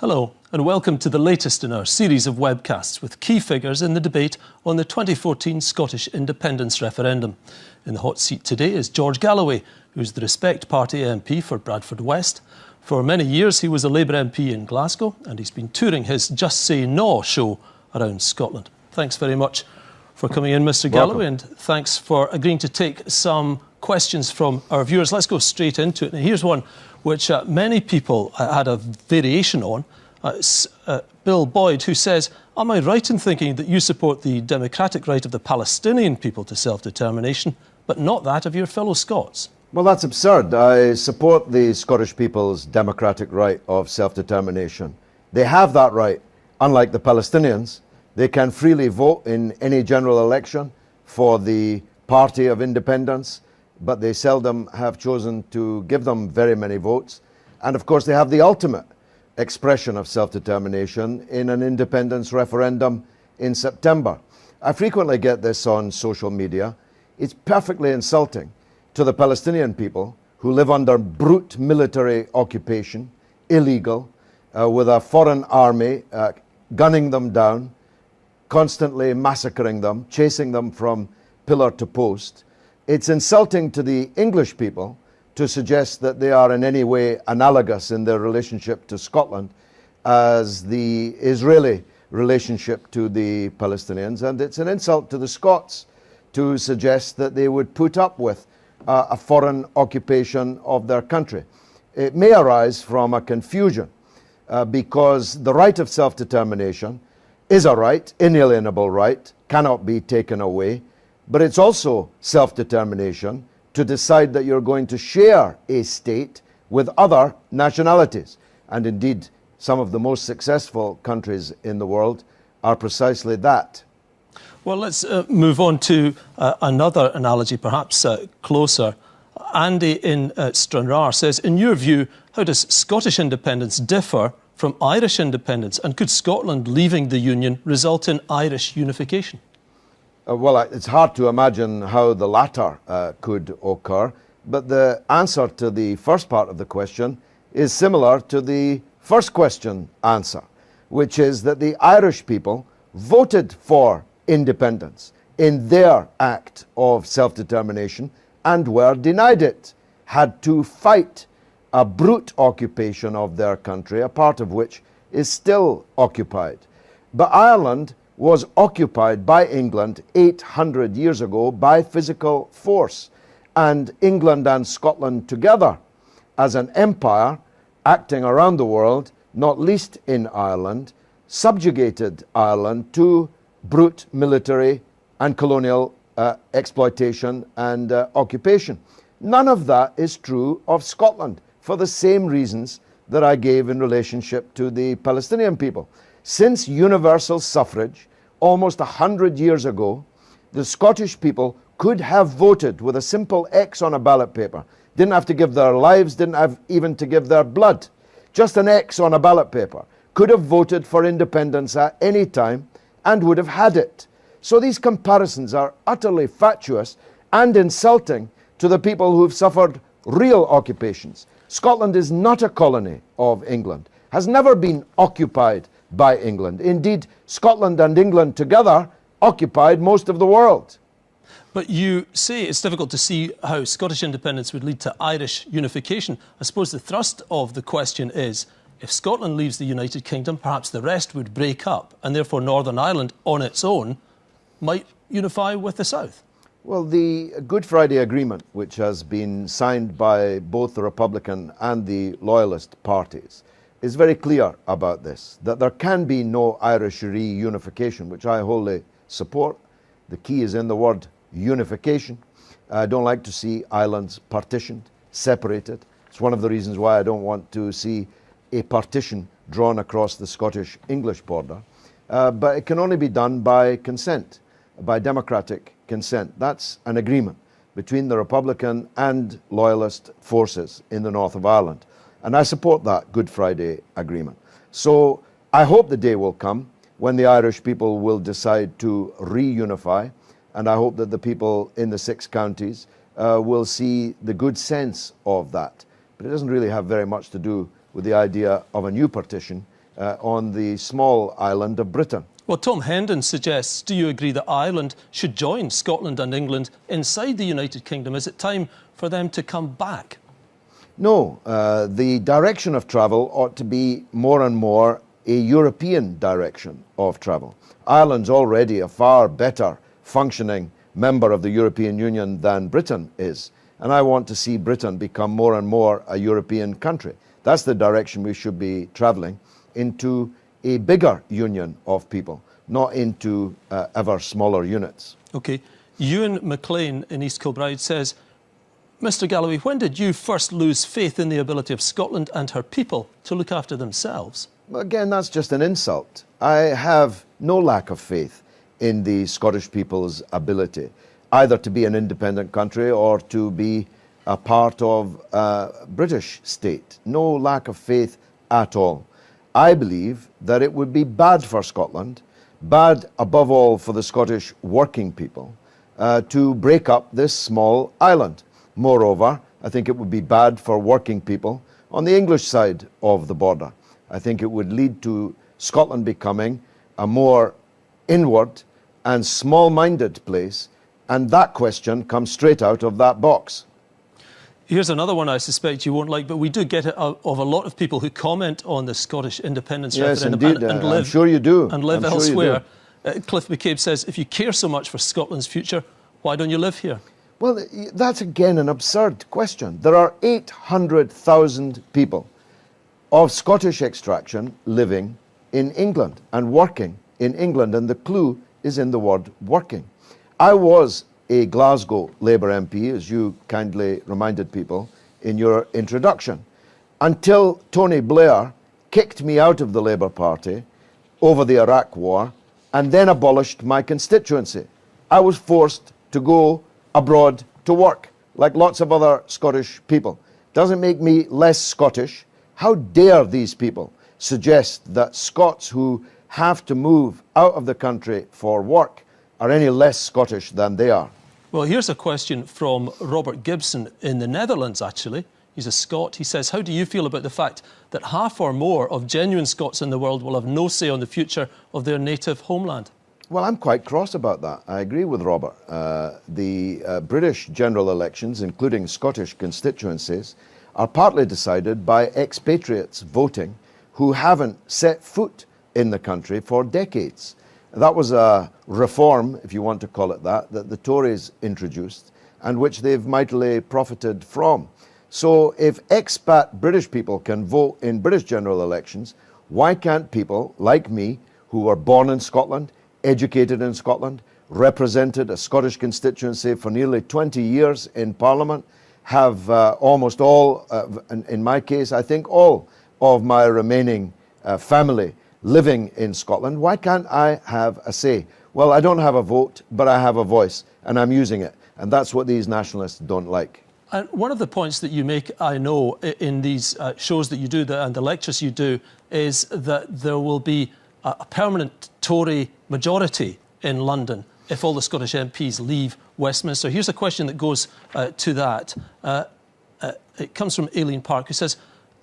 Hello, and welcome to the latest in our series of webcasts with key figures in the debate on the 2014 Scottish independence referendum. In the hot seat today is George Galloway, who is the Respect Party MP for Bradford West. For many years he was a Labour MP in Glasgow, and he's been touring his Just Say No show around Scotland. Thanks very much for coming in, Mr. Galloway, and thanks for agreeing to take some questions from our viewers. Let's go straight into it. And here's one which many people had a variation on. Bill Boyd, who says, am I right in thinking that you support the democratic right of the Palestinian people to self-determination, but not that of your fellow Scots? Well, that's absurd. I support the Scottish people's democratic right of self-determination. They have that right, unlike the Palestinians. They can freely vote in any general election for the party of independence, but they seldom have chosen to give them very many votes. And of course, they have the ultimate expression of self-determination in an independence referendum in September. I frequently get this on social media. It's perfectly insulting to the Palestinian people who live under brute military occupation, illegal, with a foreign army gunning them down, constantly massacring them, chasing them from pillar to post. It's insulting to the English people to suggest that they are in any way analogous in their relationship to Scotland as the Israeli relationship to the Palestinians. And it's an insult to the Scots to suggest that they would put up with a foreign occupation of their country. It may arise from a confusion because the right of self-determination is a right, inalienable right, cannot be taken away, but it's also self-determination to decide that you're going to share a state with other nationalities. And indeed, some of the most successful countries in the world are precisely that. Well, let's move on to another analogy, perhaps closer. Andy in Stranraer says, in your view, how does Scottish independence differ from Irish independence? And could Scotland leaving the Union result in Irish unification? Well, it's hard to imagine how the latter could occur, but the answer to the first part of the question is similar to the first question answer, which is that the Irish people voted for independence in their act of self-determination and were denied it, had to fight a brute occupation of their country, a part of which is still occupied. But Ireland was occupied by England 800 years ago by physical force. And England and Scotland together as an empire acting around the world, not least in Ireland, subjugated Ireland to brute military and colonial exploitation and occupation. None of that is true of Scotland for the same reasons that I gave in relationship to the Palestinian people. Since universal suffrage, almost 100 years ago, the Scottish people could have voted with a simple X on a ballot paper. Didn't have to give their lives, didn't have even to give their blood. Just an X on a ballot paper. Could have voted for independence at any time and would have had it. So these comparisons are utterly fatuous and insulting to the people who've suffered real occupations. Scotland is not a colony of England, has never been occupied by England. Indeed, Scotland and England together occupied most of the world. But you say it's difficult to see how Scottish independence would lead to Irish unification. I suppose the thrust of the question is, if Scotland leaves the United Kingdom, perhaps the rest would break up, and therefore Northern Ireland on its own might unify with the South. Well, the Good Friday Agreement, which has been signed by both the Republican and the Loyalist parties, is very clear about this, that there can be no Irish reunification, which I wholly support. The key is in the word unification. I don't like to see islands partitioned, separated. It's one of the reasons why I don't want to see a partition drawn across the Scottish-English border. But it can only be done by consent, by democratic consent. That's an agreement between the Republican and Loyalist forces in the north of Ireland. And I support that Good Friday Agreement. So I hope the day will come when the Irish people will decide to reunify, and I hope that the people in the 6 counties will see the good sense of that. But it doesn't really have very much to do with the idea of a new partition. on the small island of Britain. Well, Tom Hendon suggests, do you agree that Ireland should join Scotland and England inside the United Kingdom? Is it time for them to come back? No, the direction of travel ought to be more and more a European direction of travel. Ireland's already a far better functioning member of the European Union than Britain is, and I want to see Britain become more and more a European country. That's the direction we should be travelling, into a bigger union of people, not into ever smaller units. OK. Ewan McLean in East Kilbride says, Mr Galloway, when did you first lose faith in the ability of Scotland and her people to look after themselves? Again, that's just an insult. I have no lack of faith in the Scottish people's ability, either to be an independent country or to be a part of a British state. No lack of faith at all. I believe that it would be bad for Scotland, bad above all for the Scottish working people, to break up this small island. Moreover, I think it would be bad for working people on the English side of the border. I think it would lead to Scotland becoming a more inward and small-minded place, and that question comes straight out of that box. Here's another one I suspect you won't like, but we do get it of a lot of people who comment on the Scottish independence referendum and live, I'm sure you do. And live elsewhere. Cliff McCabe says, if you care so much for Scotland's future, why don't you live here? Well, that's again an absurd question. There are 800,000 people of Scottish extraction living in England and working in England, and the clue is in the word working. I was a Glasgow Labour MP, as you kindly reminded people in your introduction, until Tony Blair kicked me out of the Labour Party over the Iraq War and then abolished my constituency. I was forced to go abroad to work, like lots of other Scottish people. Doesn't make me less Scottish. How dare these people suggest that Scots who have to move out of the country for work are any less Scottish than they are? Well, here's a question from Robert Gibson in the Netherlands, actually. He's a Scot. He says, how do you feel about the fact that half or more of genuine Scots in the world will have no say on the future of their native homeland? Well, I'm quite cross about that. I agree with Robert. The British general elections, including Scottish constituencies, are partly decided by expatriates voting who haven't set foot in the country for decades. That was a reform, if you want to call it that the Tories introduced and which they've mightily profited from. So if expat British people can vote in British general elections, why can't people like me, who were born in Scotland, educated in Scotland, represented a Scottish constituency for nearly 20 years in Parliament, have almost all, in my case, I think all of my remaining family living in Scotland, why can't I have a say? Well, I don't have a vote, but I have a voice, and I'm using it. And that's what these nationalists don't like. And one of the points that you make, I know, in these shows that you do and the lectures you do, is that there will be a permanent Tory majority in London if all the Scottish MPs leave Westminster. Here's a question that goes to that. It comes from Aileen Park, who says,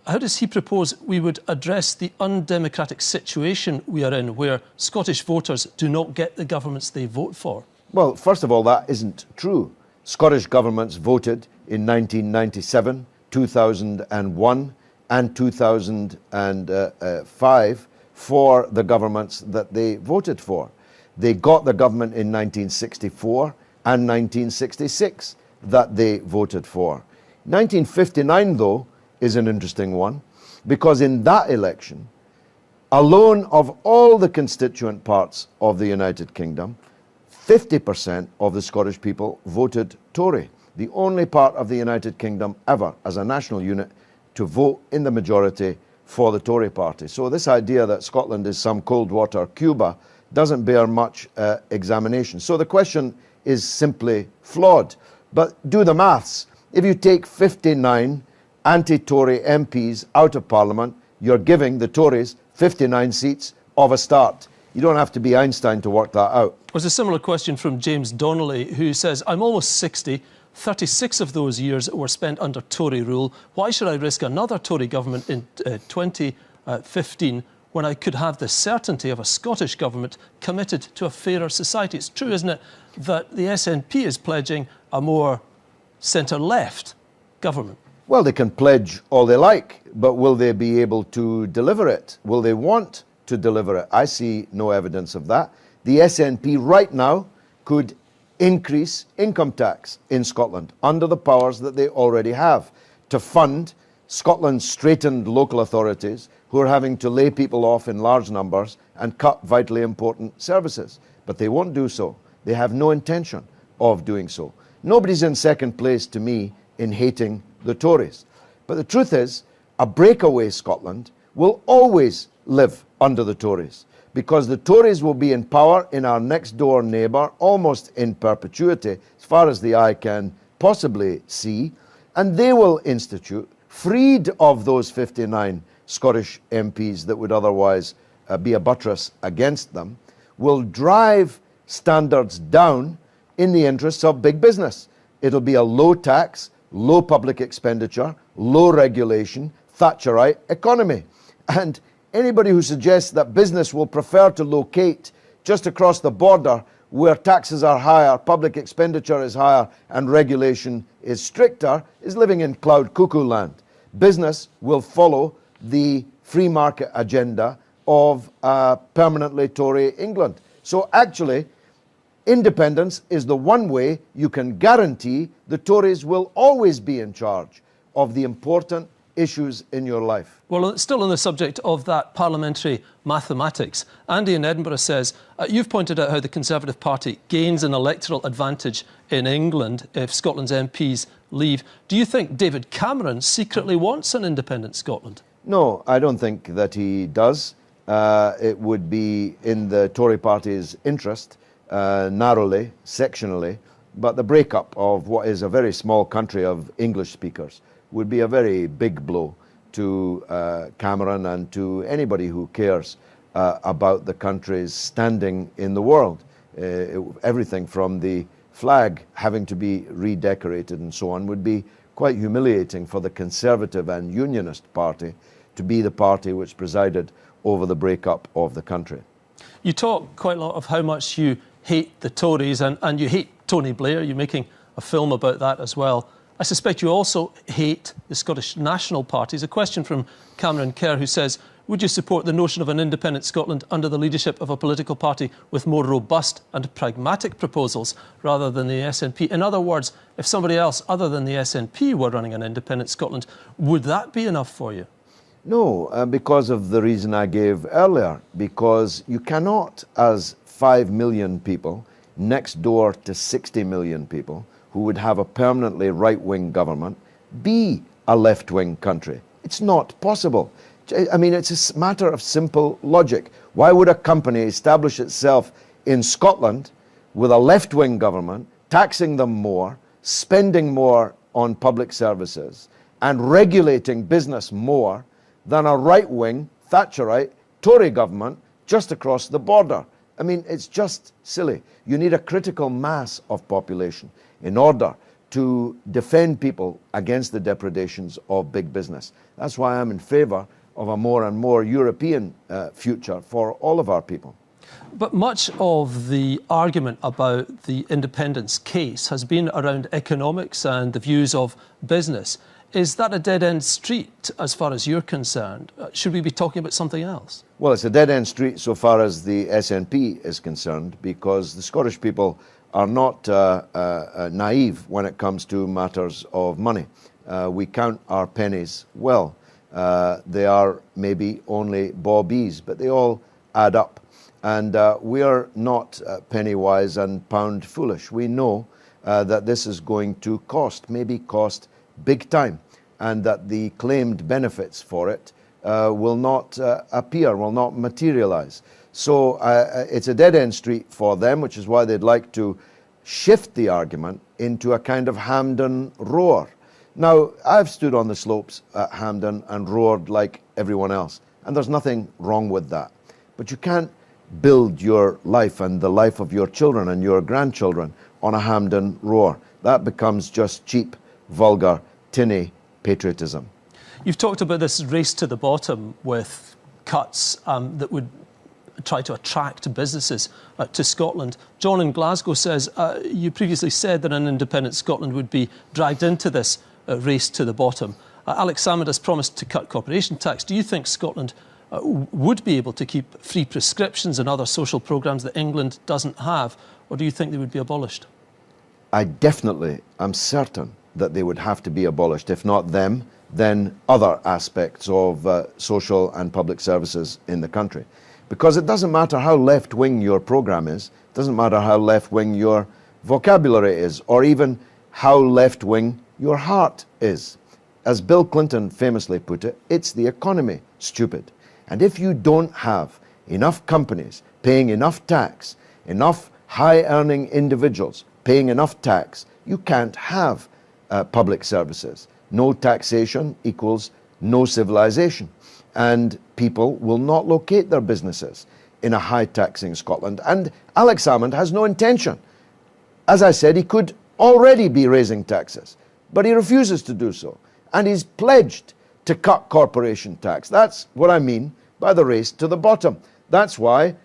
how does he propose we would address the undemocratic situation we are in, where Scottish voters do not get the governments they vote for? Well, first of all, that isn't true. Scottish governments voted in 1997, 2001 and 2005 for the governments that they voted for. They got the government in 1964 and 1966 that they voted for. 1959, though, is an interesting one, because in that election, alone of all the constituent parts of the United Kingdom, 50% of the Scottish people voted Tory, the only part of the United Kingdom ever as a national unit to vote in the majority for the Tory party. So this idea that Scotland is some cold water Cuba doesn't bear much examination. So the question is simply flawed. But do the maths. If you take 59 anti-Tory MPs out of Parliament, you're giving the Tories 59 seats of a start. You don't have to be Einstein to work that out. There's a similar question from James Donnelly, who says, I'm almost 60. 36 of those years were spent under Tory rule. Why should I risk another Tory government in 2015 when I could have the certainty of a Scottish government committed to a fairer society. It's true, isn't it, that the SNP is pledging a more centre-left government? Well, they can pledge all they like, but will they be able to deliver it? Will they want to deliver it? I see no evidence of that. The SNP right now could increase income tax in Scotland under the powers that they already have to fund Scotland's straitened local authorities who are having to lay people off in large numbers and cut vitally important services. But they won't do so. They have no intention of doing so. Nobody's in second place to me in hating the Tories. But the truth is, a breakaway Scotland will always live under the Tories, because the Tories will be in power in our next door neighbour almost in perpetuity, as far as the eye can possibly see, and they will institute, freed of those 59 Scottish MPs that would otherwise be a buttress against them, will drive standards down in the interests of big business. It'll be a low tax, low public expenditure, low regulation, Thatcherite economy. And anybody who suggests that business will prefer to locate just across the border where taxes are higher, public expenditure is higher, and regulation is stricter is living in cloud cuckoo land. Business will follow the free market agenda of permanently Tory England. So actually, independence is the one way you can guarantee the Tories will always be in charge of the important issues in your life. Well, still on the subject of that parliamentary mathematics, Andy in Edinburgh says, you've pointed out how the Conservative Party gains an electoral advantage in England if Scotland's MPs leave. Do you think David Cameron secretly wants an independent Scotland? No, I don't think that he does. It would be in the Tory party's interest, narrowly, sectionally, but the breakup of what is a very small country of English speakers would be a very big blow to Cameron and to anybody who cares about the country's standing in the world. Everything from the flag having to be redecorated and so on would be quite humiliating for the Conservative and Unionist Party to be the party which presided over the breakup of the country. You talk quite a lot of how much you hate the Tories and you hate Tony Blair. You're making a film about that as well. I suspect you also hate the Scottish National Party. There's a question from Cameron Kerr who says, would you support the notion of an independent Scotland under the leadership of a political party with more robust and pragmatic proposals rather than the SNP? In other words, if somebody else other than the SNP were running an independent Scotland, would that be enough for you? No, because of the reason I gave earlier, because you cannot, as 5 million people next door to 60 million people who would have a permanently right-wing government, be a left-wing country. It's not possible. I mean, it's a matter of simple logic. Why would a company establish itself in Scotland with a left-wing government, taxing them more, spending more on public services, and regulating business more than a right-wing, Thatcherite, Tory government just across the border? I mean, it's just silly. You need a critical mass of population in order to defend people against the depredations of big business. That's why I'm in favour of a more and more European future for all of our people. But much of the argument about the independence case has been around economics and the views of business. Is that a dead-end street as far as you're concerned? Should we be talking about something else? Well, it's a dead-end street so far as the SNP is concerned, because the Scottish people are not naive when it comes to matters of money. We count our pennies well. They are maybe only bawbees, but they all add up. And we are not penny wise and pound foolish. We know that this is going to cost, maybe cost big time, and that the claimed benefits for it will not appear, will not materialize. So it's a dead-end street for them, which is why they'd like to shift the argument into a kind of Hampden roar. Now, I've stood on the slopes at Hampden and roared like everyone else, and there's nothing wrong with that. But you can't build your life and the life of your children and your grandchildren on a Hampden roar. That becomes just cheap, vulgar, tinny patriotism. You've talked about this race to the bottom with cuts that would try to attract businesses to Scotland. John in Glasgow says, you previously said that an independent Scotland would be dragged into this race to the bottom. Alex Salmond has promised to cut corporation tax. Do you think Scotland would be able to keep free prescriptions and other social programmes that England doesn't have, or do you think they would be abolished? I definitely am certain that they would have to be abolished. If not them, then other aspects of social and public services in the country. Because it doesn't matter how left-wing your programme is, it doesn't matter how left-wing your vocabulary is, or even how left-wing your heart is. As Bill Clinton famously put it, it's the economy, stupid. And if you don't have enough companies paying enough tax, enough high-earning individuals paying enough tax, you can't have public services. No taxation equals no civilization. And people will not locate their businesses in a high-taxing Scotland. And Alex Salmond has no intention. As I said, he could already be raising taxes, but he refuses to do so. And he's pledged to cut corporation tax. That's what I mean by the race to the bottom. That's why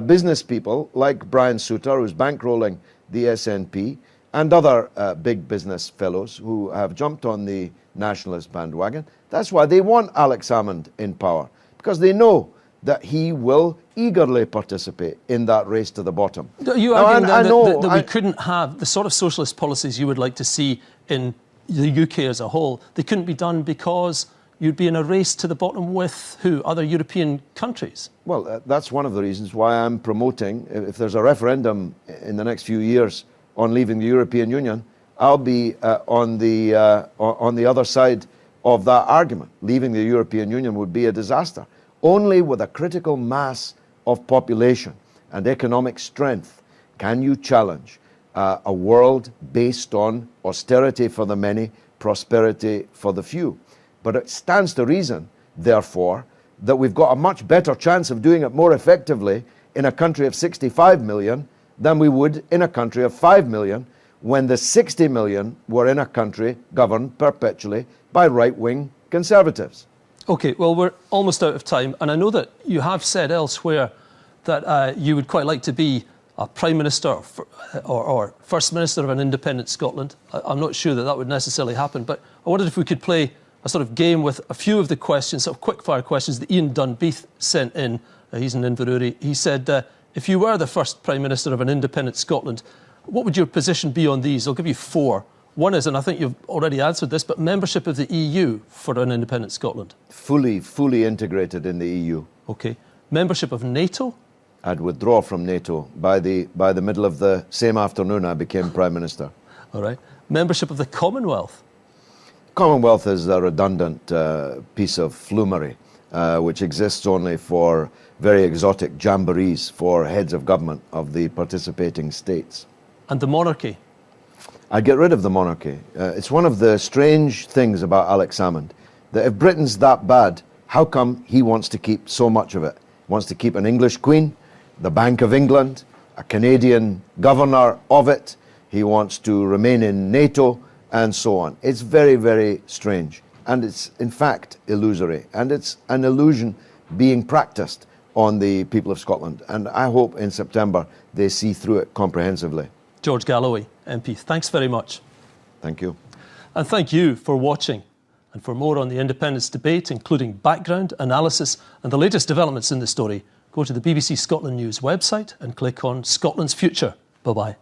business people like Brian Souter, who's bankrolling the SNP, and other big business fellows who have jumped on the nationalist bandwagon, that's why they want Alex Salmond in power, because they know that he will eagerly participate in that race to the bottom. Are you arguing that we couldn't have the sort of socialist policies you would like to see in the UK as a whole? They couldn't be done because you'd be in a race to the bottom with who? Other European countries? Well, that's one of the reasons why I'm promoting, if there's a referendum in the next few years on leaving the European Union, I'll be on the other side of that argument. Leaving the European Union would be a disaster. Only with a critical mass of population and economic strength can you challenge a world based on austerity for the many, prosperity for the few. But it stands to reason, therefore, that we've got a much better chance of doing it more effectively in a country of 65 million than we would in a country of 5 million, when the 60 million were in a country governed perpetually by right-wing conservatives. OK, well, we're almost out of time, and I know that you have said elsewhere that you would quite like to be a Prime Minister or First Minister of an independent Scotland. I'm not sure that that would necessarily happen, but I wondered if we could play a sort of game with a few of the questions, sort of quick-fire questions that Ian Dunbeath sent in. He's in Inverurie. He said, if you were the first Prime Minister of an independent Scotland, what would your position be on these? I'll give you four. One is, and I think you've already answered this, but membership of the EU for an independent Scotland. Fully integrated in the EU. OK. Membership of NATO? I'd withdraw from NATO. By the middle of the same afternoon, I became Prime Minister. All right. Membership of the Commonwealth? Commonwealth is a redundant piece of flummery, which exists only for very exotic jamborees for heads of government of the participating states. And the monarchy? I'd get rid of the monarchy. It's one of the strange things about Alex Salmond, that if Britain's that bad, how come he wants to keep so much of it? He wants to keep an English Queen, the Bank of England, a Canadian governor of it. He wants to remain in NATO, and so on. It's very, very strange. And it's, in fact, illusory. And it's an illusion being practiced on the people of Scotland. And I hope in September they see through it comprehensively. George Galloway, MP, thanks very much. Thank you. And thank you for watching. And for more on the independence debate, including background, analysis and the latest developments in the story, go to the BBC Scotland News website and click on Scotland's Future. Bye-bye.